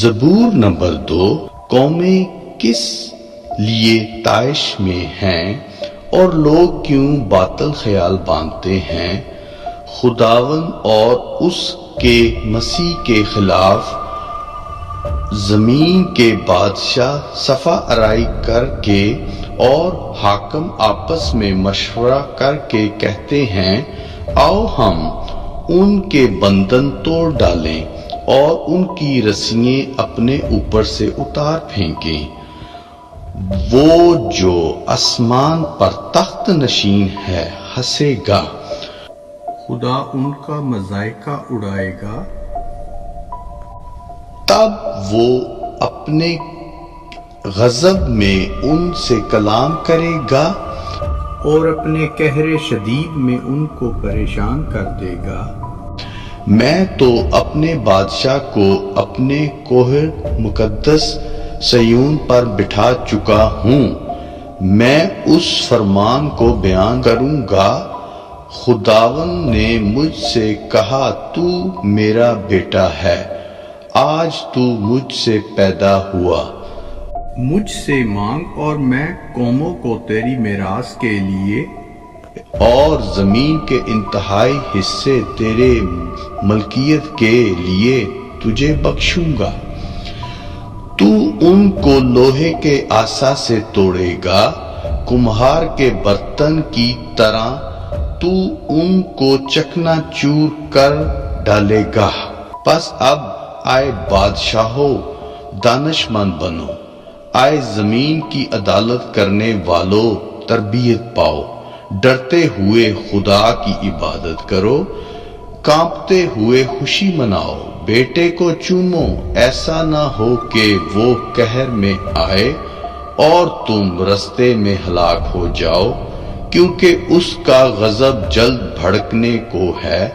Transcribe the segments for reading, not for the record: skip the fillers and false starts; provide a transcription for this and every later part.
زبور نمبر 2۔ قومیں کس لیے طائش میں ہیں اور لوگ کیوں باطل خیال باندھتے ہیں؟ خداوند اور اس کے مسیح کے خلاف زمین کے بادشاہ صفا آرائی کر کے اور حاکم آپس میں مشورہ کر کے کہتے ہیں، آؤ ہم ان کے بندھن توڑ ڈالیں اور ان کی رسیاں اپنے اوپر سے اتار پھینکیں۔ وہ جو آسمان پر تخت نشین ہے ہنسے گا، خدا ان کا مضائقہ اڑائے گا۔ تب وہ اپنے غضب میں ان سے کلام کرے گا اور اپنے قہر شدید میں ان کو پریشان کر دے گا۔ میں تو اپنے بادشاہ کو اپنے کوہ مقدس صیون پر بٹھا چکا ہوں، میں اس فرمان کو بیان کروں گا۔ خداوند نے مجھ سے کہا، تو میرا بیٹا ہے، آج تو مجھ سے پیدا ہوا۔ مجھ سے مانگ اور میں قوموں کو تیری میراث کے لیے اور زمین کے انتہائی حصے تیرے ملکیت کے لیے تجھے بخشوں گا۔ تو ان کو لوہے کے عصا سے توڑے گا، کمہار کے برتن کی طرح تو ان کو چکنا چور کر ڈالے گا۔ پس اب آئے بادشاہو دانش مند بنو، آئے زمین کی عدالت کرنے والو تربیت پاؤ۔ ڈرتے ہوئے خدا کی عبادت کرو، کانپتے ہوئے خوشی مناؤ۔ بیٹے کو چومو، ایسا نہ ہو کہ وہ قہر میں آئے اور تم رستے میں ہلاک ہو جاؤ، کیونکہ اس کا غضب جلد بھڑکنے کو ہے۔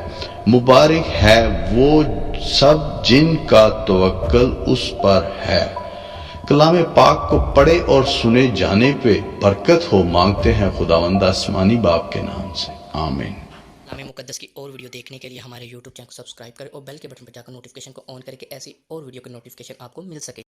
مبارک ہے وہ سب جن کا توکل اس پر ہے۔ کلام پاک کو پڑھے اور سنے جانے پہ برکت ہو، مانگتے ہیں خداوند آسمانی باپ کے نام سے، آمین۔ کلام مقدس کی اور ویڈیو دیکھنے کے لیے ہمارے یوٹیوب چینل کو سبسکرائب کریں اور بیل کے بٹن پر جا کر نوٹیفیکیشن کو آن کریں کہ ایسی اور ویڈیو کی نوٹیفیکیشن آپ کو مل سکے۔